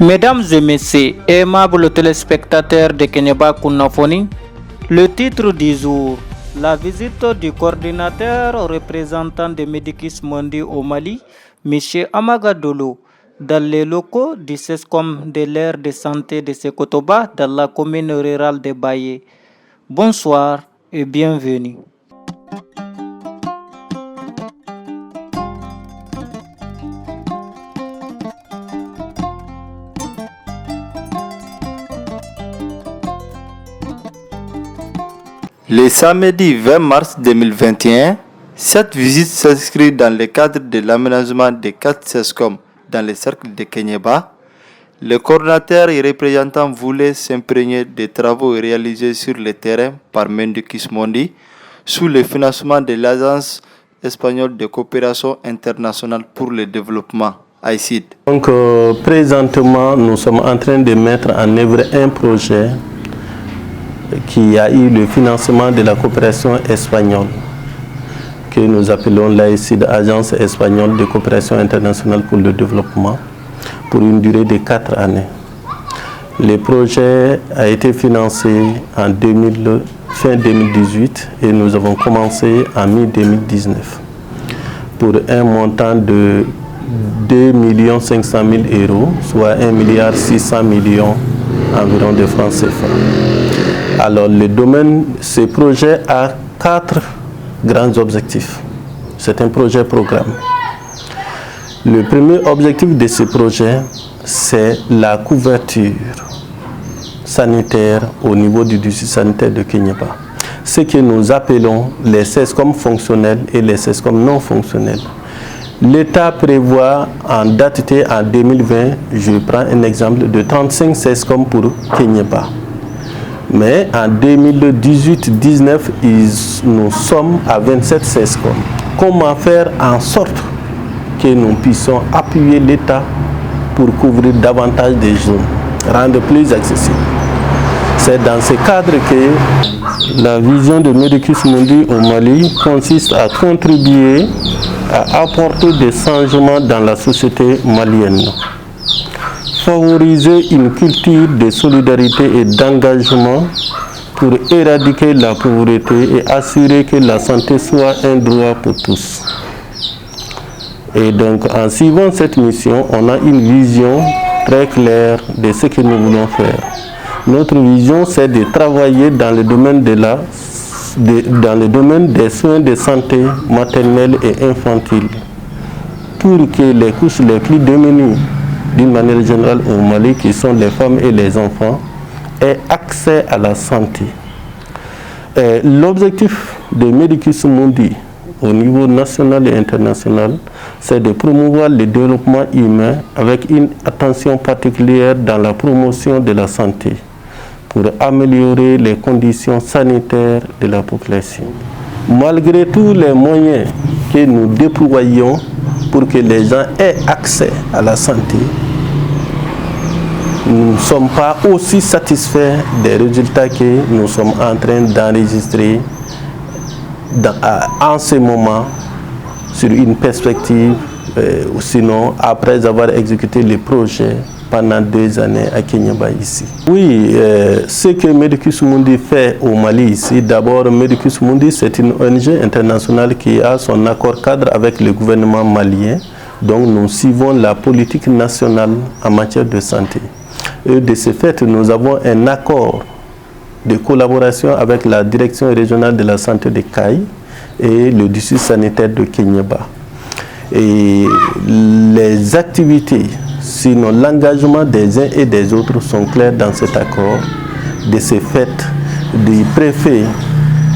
Mesdames et messieurs, aimables téléspectateurs de Kenyaba Kunafoni, le titre du jour, la visite du coordinateur représentant de Medicus Mundi au Mali, M. Amagadolo, dans les locaux du CESCOM de l'aire de santé de Sekotoba dans la commune rurale de Baye. Bonsoir et bienvenue. Le samedi 20 mars 2021, cette visite s'inscrit dans le cadre de l'aménagement des 4 CESCOM dans le cercle de Kenyaba. Le coordinateur et représentant voulaient s'imprégner des travaux réalisés sur le terrain par Medicus Mundi sous le financement de l'Agence espagnole de coopération internationale pour le développement, AICID. Donc présentement, nous sommes en train de mettre en œuvre un projet qui a eu le financement de la coopération espagnole, que nous appelons l'AICID, Agence espagnole de coopération internationale pour le développement, pour une durée de 4 années. Le projet a été financé en fin 2018 et nous avons commencé en mi-2019 pour un montant de 2 500 000 euros, soit 1 600 millions environ de francs CFA. Alors, ce projet a 4 grands objectifs. C'est un projet programme. Le premier objectif de ce projet, c'est la couverture sanitaire au niveau du district sanitaire de Kenyaba. Ce que nous appelons les CESCOM fonctionnels et les CESCOM non fonctionnels. L'État prévoit en date en 2020, je prends un exemple, de 35 CESCOM pour Kenyaba. Mais en 2018-19, nous sommes à 27 CESCOM. Comment faire en sorte que nous puissions appuyer l'État pour couvrir davantage des zones, rendre plus accessible? C'est dans ce cadre que la vision de Medicus Mundi au Mali consiste à contribuer à apporter des changements dans la société malienne. Favoriser une culture de solidarité et d'engagement pour éradiquer la pauvreté et assurer que la santé soit un droit pour tous. Et donc, en suivant cette mission, on a une vision très claire de ce que nous voulons faire. Notre vision, c'est de travailler dans le domaine des soins de santé maternelle et infantile pour que les couches les plus démunies, d'une manière générale au Mali, qui sont les femmes et les enfants, aient accès à la santé. L'objectif de Medicus Mundi au niveau national et international, c'est de promouvoir le développement humain avec une attention particulière dans la promotion de la santé pour améliorer les conditions sanitaires de la population. Malgré tous les moyens que nous déployons pour que les gens aient accès à la santé, nous ne sommes pas aussi satisfaits des résultats que nous sommes en train d'enregistrer en ce moment sur une perspective, ou sinon après avoir exécuté le projet pendant 2 années à Kenyaba ici. Oui, ce que Medicus Mundi fait au Mali ici, d'abord Medicus Mundi c'est une ONG internationale qui a son accord cadre avec le gouvernement malien, donc nous suivons la politique nationale en matière de santé. Et de ce fait, nous avons un accord de collaboration avec la direction régionale de la santé de Kayi et le district sanitaire de Kenyaba. Et les activités, sinon l'engagement des uns et des autres sont clairs dans cet accord. De ce fait, du préfet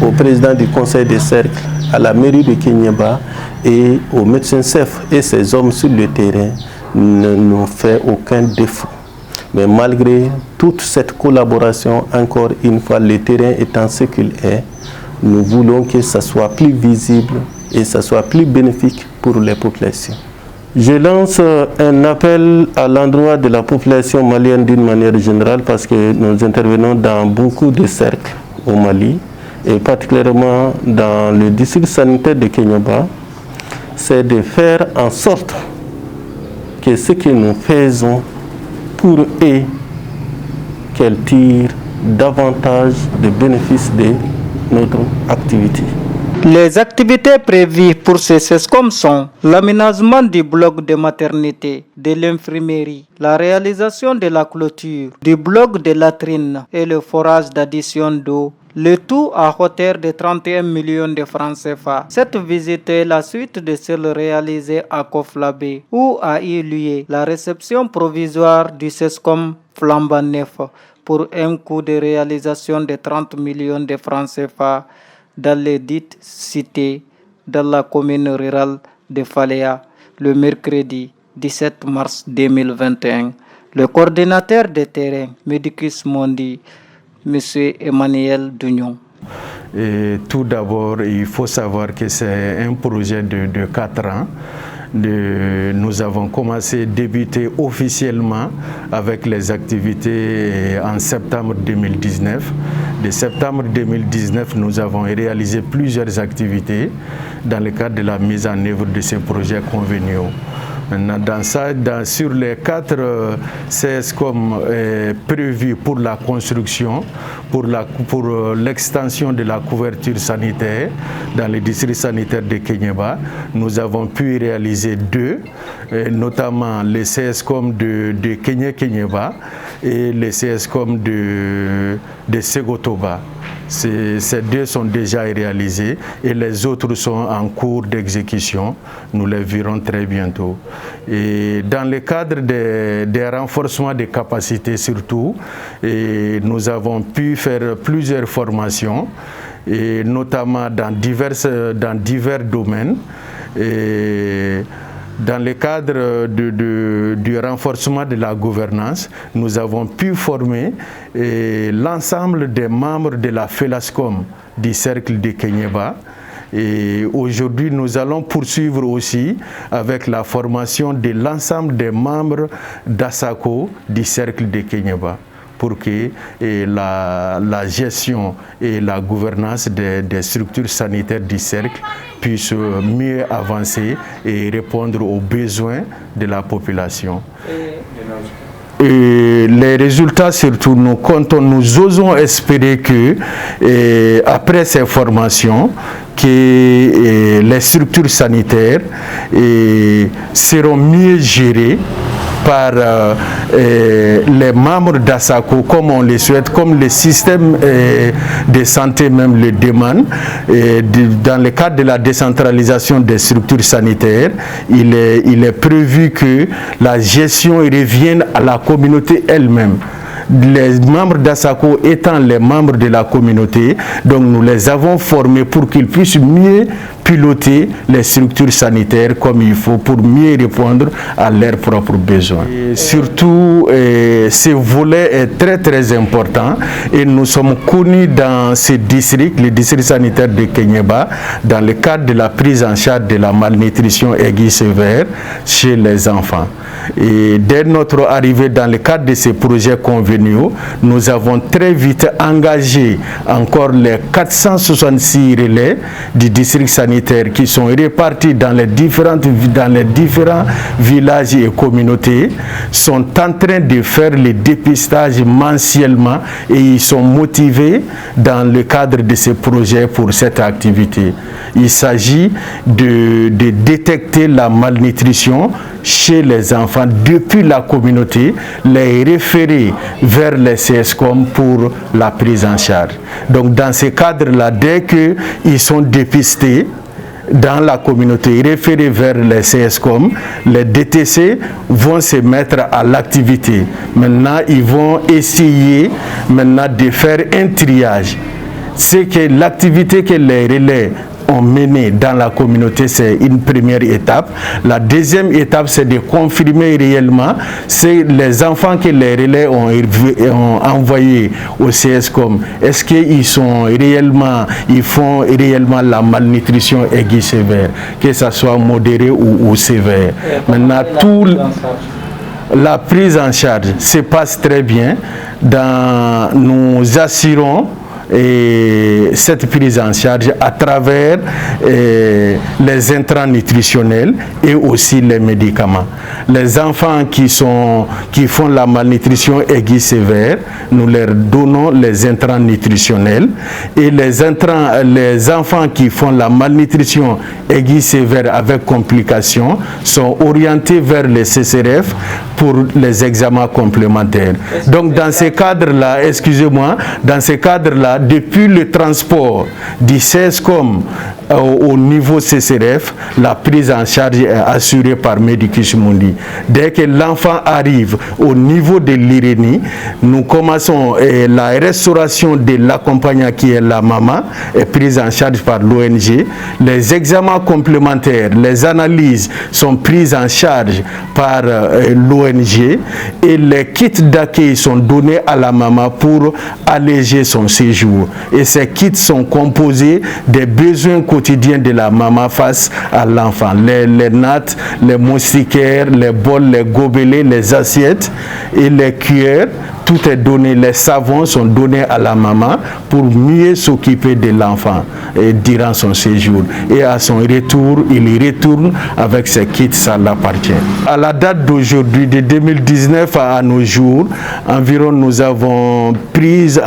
au président du conseil des cercles, à la mairie de Kenyaba et au médecin-chef et ses hommes sur le terrain ne nous fait aucun défaut. Mais malgré toute cette collaboration, encore une fois, le terrain étant ce qu'il est, nous voulons que ça soit plus visible et ça soit plus bénéfique pour les populations. Je lance un appel à l'endroit de la population malienne d'une manière générale parce que nous intervenons dans beaucoup de cercles au Mali et particulièrement dans le district sanitaire de Kenyaba. C'est de faire en sorte que ce que nous faisons pour eux qu'elles tirent davantage de bénéfices de notre activité. Les activités prévues pour ces CESCOM sont l'aménagement du bloc de maternité, de l'infirmerie, la réalisation de la clôture, du bloc de latrines et le forage d'addition d'eau, le tout à hauteur de 31 millions de francs CFA. Cette visite est la suite de celle réalisée à Koflabé, où a eu lieu la réception provisoire du CESCOM flambant neuf pour un coût de réalisation de 30 millions de francs CFA dans les dites cités dans la commune rurale de Faléa le mercredi 17 mars 2021. Le coordinateur de terrain Medicus Mondi, M. Emmanuel Dugnon. Et tout d'abord, il faut savoir que c'est un projet de 4 ans. Nous avons débuté officiellement avec les activités en septembre 2019. De septembre 2019, nous avons réalisé plusieurs activités dans le cadre de la mise en œuvre de ces projets conveniaux. Sur les 4 CESCOM prévus pour la construction, pour l'extension de la couverture sanitaire dans le district sanitaire de Kéniéba, nous avons pu réaliser 2, notamment les CESCOM de Kéniéba et les CESCOM de Ségotoba. Ces 2 sont déjà réalisés et les autres sont en cours d'exécution. Nous les verrons très bientôt. Et dans le cadre des renforcements des capacités surtout, nous avons pu faire plusieurs formations, et notamment dans divers domaines. Dans le cadre du renforcement de la gouvernance, nous avons pu former l'ensemble des membres de la FELASCOM du cercle de Kéniéba. Et aujourd'hui, nous allons poursuivre aussi avec la formation de l'ensemble des membres d'ASACO du cercle de Kéniéba, pour que la gestion et la gouvernance des structures sanitaires du cercle puissent mieux avancer et répondre aux besoins de la population. Et les résultats, surtout, nous osons espérer que, après ces formations, que les structures sanitaires seront mieux gérées par les membres d'ASACO, comme on le souhaite, comme le système de santé même le demande. Dans le cadre de la décentralisation des structures sanitaires, il est prévu que la gestion revienne à la communauté elle-même. Les membres d'ASACO étant les membres de la communauté, donc nous les avons formés pour qu'ils puissent mieux piloter les structures sanitaires comme il faut pour mieux répondre à leurs propres besoins. Et surtout, ce volet est très très important et nous sommes connus dans ce district, le district sanitaire de Kéniéba, dans le cadre de la prise en charge de la malnutrition aiguë sévère chez les enfants. Et dès notre arrivée dans le cadre de ces projets conveniaux, nous avons très vite engagé encore les 466 relais du district sanitaire qui sont répartis dans les différents villages et communautés, sont en train de faire le dépistage mensuellement et ils sont motivés dans le cadre de ces projets pour cette activité. Il s'agit de détecter la malnutrition chez les enfants depuis la communauté, les référer vers les CESCOM pour la prise en charge. Donc dans ce cadre-là, dès qu'ils sont dépistés dans la communauté, référés vers les CESCOM, les DTC vont se mettre à l'activité. Maintenant, ils vont essayer de faire un triage. C'est que l'activité que les relais ont menée dans la communauté, c'est une première étape. La deuxième étape, c'est de confirmer réellement c'est les enfants que les relais ont envoyés au CESCOM. Est-ce qu'ils font réellement la malnutrition aiguë sévère, que ce soit modérée ou sévère. Maintenant, la prise en charge se passe très bien. Nous assurons cette prise en charge à travers les intrants nutritionnels et aussi les médicaments. Les enfants qui font la malnutrition aiguë sévère, nous leur donnons les intrants nutritionnels, et les enfants qui font la malnutrition aiguë sévère avec complications sont orientés vers les CCRF pour les examens complémentaires. Donc dans ces cadres-là, excusez-moi, dans ces cadres-là, depuis le transport du CESCOM au niveau CCRF, la prise en charge est assurée par Medicus Mundi. Dès que l'enfant arrive au niveau de l'IRENI, nous commençons la restauration de l'accompagnant qui est la maman, est prise en charge par l'ONG. Les examens complémentaires, les analyses sont prises en charge par l'ONG et les kits d'accueil sont donnés à la maman pour alléger son séjour. Et ces kits sont composés des besoins quotidiens de la maman face à l'enfant. Les nattes, les moustiquaires, les bols, les gobelets, les assiettes et les cuillères. Tout est donné, les savons sont donnés à la maman pour mieux s'occuper de l'enfant durant son séjour. Et à son retour, il retourne avec ses kits, ça l'appartient. À la date d'aujourd'hui, de 2019 à nos jours, environ nous avons pris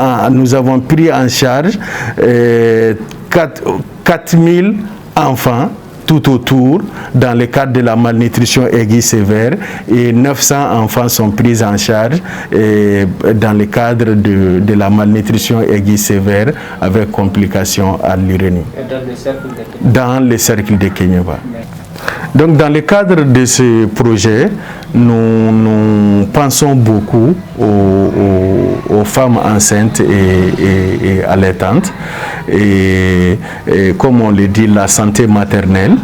en charge 4000 enfants tout autour dans le cadre de la malnutrition aiguë sévère, et 900 enfants sont pris en charge dans le cadre de la malnutrition aiguë sévère avec complications à l'IRENI. Dans le cercle de Kenyeba. Donc dans le cadre de ce projet, nous pensons beaucoup aux femmes enceintes et allaitantes, et comme on le dit, la santé maternelle.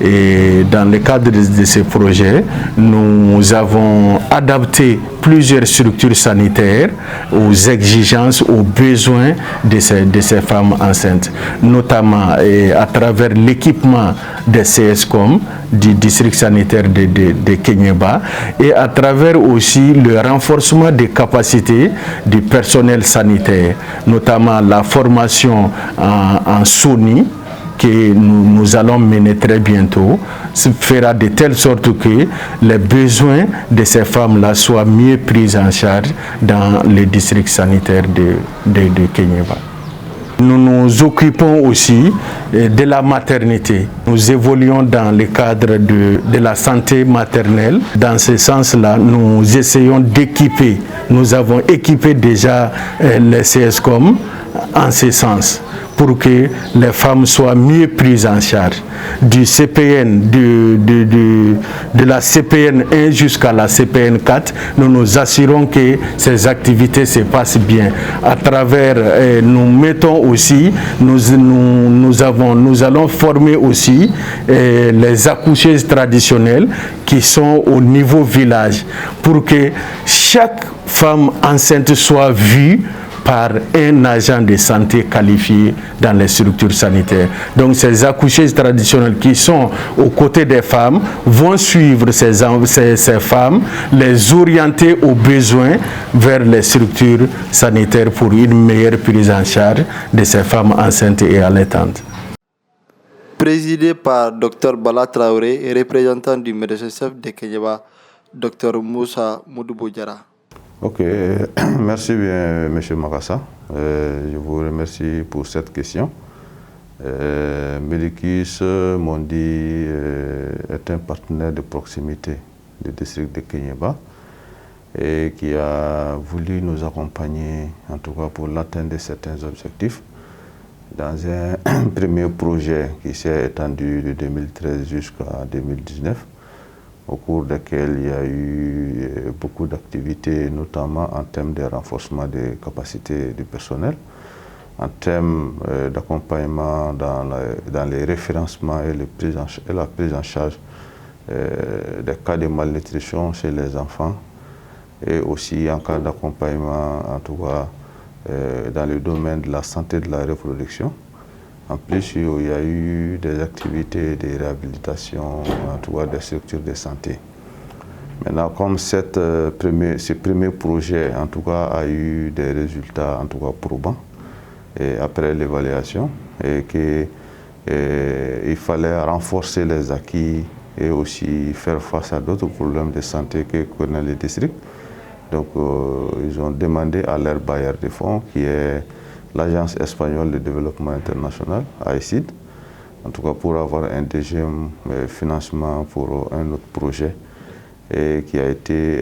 Et dans le cadre de ce projet, nous avons adapté plusieurs structures sanitaires aux exigences, aux besoins de ces femmes enceintes, notamment à travers l'équipement des CESCOM, du district sanitaire de Kenyeba, et à travers aussi le renforcement des capacités du personnel sanitaire, notamment la formation en SONI, que nous allons mener très bientôt, fera de telle sorte que les besoins de ces femmes-là soient mieux pris en charge dans le district sanitaire de Kenyeba. Nous nous occupons aussi de la maternité. Nous évoluons dans le cadre de la santé maternelle. Dans ce sens-là, nous essayons d'équiper. Nous avons équipé déjà les CESCOM en ce sens, pour que les femmes soient mieux prises en charge. Du CPN, de la CPN 1 jusqu'à la CPN 4, nous nous assurons que ces activités se passent bien. À travers, nous mettons aussi, nous allons former aussi les accoucheuses traditionnelles qui sont au niveau village, pour que chaque femme enceinte soit vue par un agent de santé qualifié dans les structures sanitaires. Donc ces accoucheuses traditionnelles qui sont aux côtés des femmes vont suivre ces femmes, les orienter aux besoins vers les structures sanitaires pour une meilleure prise en charge de ces femmes enceintes et allaitantes. Présidé par Dr Bala Traoré et représentant du médecin-chef de Kenyeba, Dr Moussa Moudouboudjara. Ok, merci bien M. Makassa. Je vous remercie pour cette question. Medicus Mundi est un partenaire de proximité du district de Kenyeba et qui a voulu nous accompagner, en tout cas pour l'atteinte de certains objectifs, dans un premier projet qui s'est étendu de 2013 jusqu'à 2019. Au cours desquels il y a eu beaucoup d'activités, notamment en termes de renforcement des capacités du personnel, en termes d'accompagnement dans les référencements et la prise en charge des cas de malnutrition chez les enfants, et aussi en cas d'accompagnement, en tout cas, dans le domaine de la santé et de la reproduction. En plus, il y a eu des activités de réhabilitation, en tout cas des structures de santé. Maintenant, comme ce premier projet, en tout cas, a eu des résultats, en tout cas, probants, après l'évaluation et qu'il fallait renforcer les acquis et aussi faire face à d'autres problèmes de santé que connaît le district. Donc ils ont demandé à leur bailleur de fonds, qui est l'Agence espagnole de développement international, AECID, en tout cas pour avoir un deuxième financement pour un autre projet et qui a été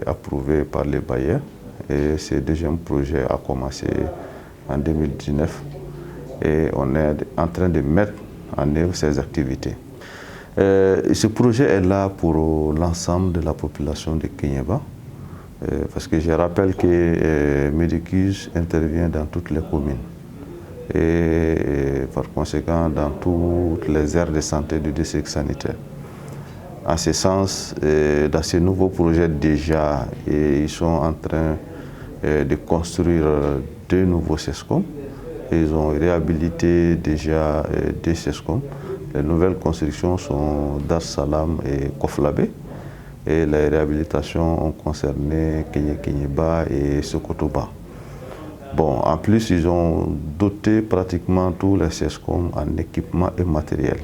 approuvé par les bailleurs. Et ce deuxième projet a commencé en 2019 et on est en train de mettre en œuvre ces activités. Ce projet est là pour l'ensemble de la population de Kéniéba, parce que je rappelle que Medicus intervient dans toutes les communes et par conséquent dans toutes les aires de santé du district sanitaire. En ce sens, dans ce nouveau projet déjà, ils sont en train de construire 2 nouveaux CESCOM. Ils ont réhabilité déjà 2 CESCOM. Les nouvelles constructions sont Dar Salam et Koflabé. Et les réhabilitations ont concerné Kéniéba et Sokotoba. Bon, en plus, ils ont doté pratiquement tous les CESCOM en équipement et matériel,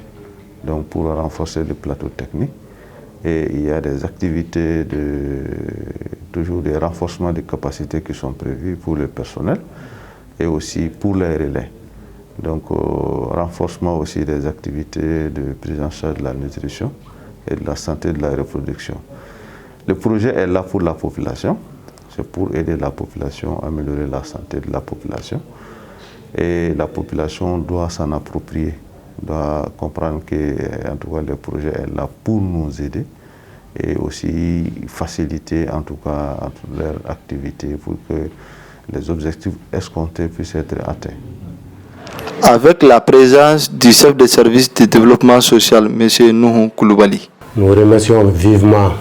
donc pour renforcer le plateau technique. Et il y a des activités, toujours des renforcements de capacités qui sont prévus pour le personnel et aussi pour les relais. Donc, renforcement aussi des activités de prise en charge de la nutrition et de la santé de la reproduction. Le projet est là pour la population, c'est pour aider la population à améliorer la santé de la population. Et la population doit s'en approprier, doit comprendre que, en tout cas, le projet est là pour nous aider et aussi faciliter, en tout cas, leur activité pour que les objectifs escomptés puissent être atteints. Avec la présence du chef de service de développement social, M. Nuhu Koulibaly. Nous remercions vivement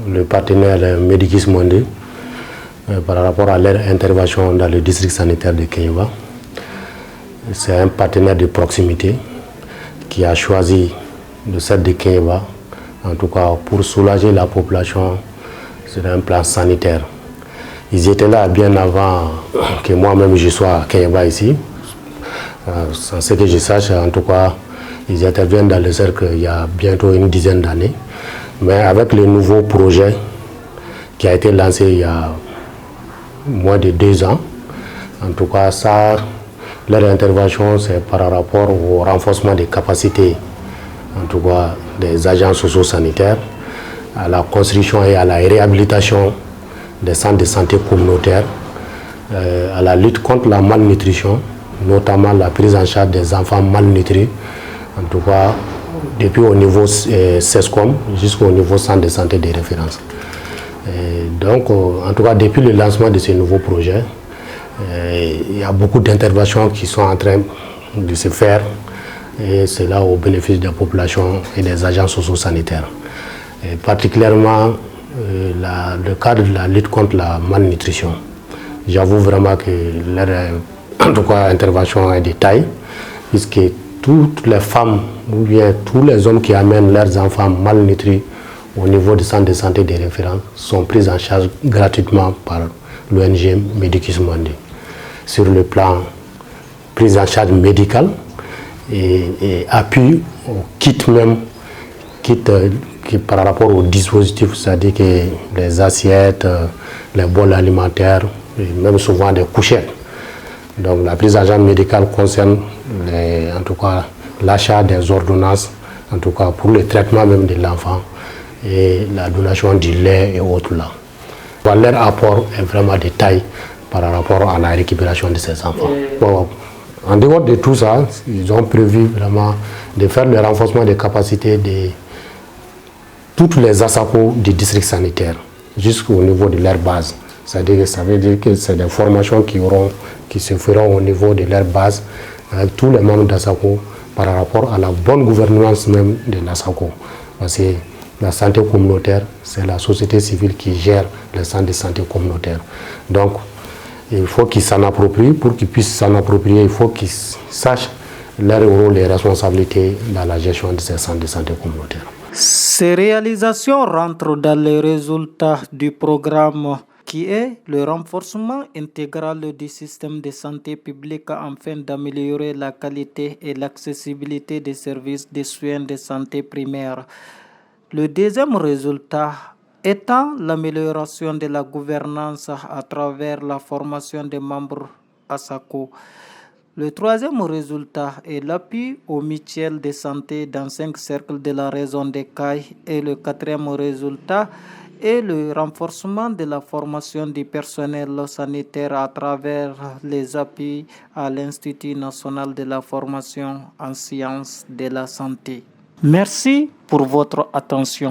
le partenaire Medicus Monde par rapport à leur intervention dans le district sanitaire de Kéniéba. C'est un partenaire de proximité qui a choisi le centre de Kéniéba, en tout cas pour soulager la population sur un plan sanitaire. Ils étaient là bien avant que moi-même je sois à Kéniéba ici. Sans ce que je sache, en tout cas, ils interviennent dans le cercle il y a bientôt une dizaine d'années. Mais avec le nouveau projet qui a été lancé il y a moins de 2 ans, en tout cas, ça, leur intervention, c'est par rapport au renforcement des capacités, en tout cas, des agents socio-sanitaires, à la construction et à la réhabilitation des centres de santé communautaires, à la lutte contre la malnutrition, notamment la prise en charge des enfants malnutris, en tout cas depuis au niveau CESCOM jusqu'au niveau centre de santé de référence. Donc, en tout cas, depuis le lancement de ce nouveau projet, il y a beaucoup d'interventions qui sont en train de se faire, et c'est là au bénéfice des populations et des agents socio-sanitaires. Particulièrement le cadre de la lutte contre la malnutrition. J'avoue vraiment que leur en tout cas, intervention est de taille, puisque toutes les femmes ou bien tous les hommes qui amènent leurs enfants malnutris au niveau du centre de santé de référence sont pris en charge gratuitement par l'ONG Medicus Monde. Sur le plan prise en charge médicale et appui au kit même, qui par rapport au dispositif, c'est-à-dire que les assiettes, les bols alimentaires, et même souvent des couchettes. Donc la prise en charge médicale concerne en tout cas l'achat des ordonnances, en tout cas pour le traitement même de l'enfant et la donation du lait et autres là. Leur apport est vraiment de taille par rapport à la récupération de ces enfants. Bon, en dehors de tout ça, ils ont prévu vraiment de faire le renforcement des capacités de toutes les ASACO du district sanitaire jusqu'au niveau de leur base. C'est-à-dire, ça veut dire que c'est des formations qui se feront au niveau de leur base avec tous les membres d'ASACO par rapport à la bonne gouvernance même de l'ASACO. Parce que la santé communautaire, c'est la société civile qui gère les centres de santé communautaire. Donc, il faut qu'ils s'en approprient. Pour qu'ils puissent s'en approprier, il faut qu'ils sachent leur rôle et responsabilités dans la gestion de ces centres de santé communautaire. Ces réalisations rentrent dans les résultats du programme qui est le renforcement intégral du système de santé publique afin d'améliorer la qualité et l'accessibilité des services de soins de santé primaires. Le deuxième résultat étant l'amélioration de la gouvernance à travers la formation des membres ASACO. Le troisième résultat est l'appui aux mutuelles de santé dans 5 cercles de la région des Cayes. Et le quatrième résultat est le renforcement de la formation du personnel sanitaire à travers les appuis à l'Institut national de la formation en sciences de la santé. Merci pour votre attention.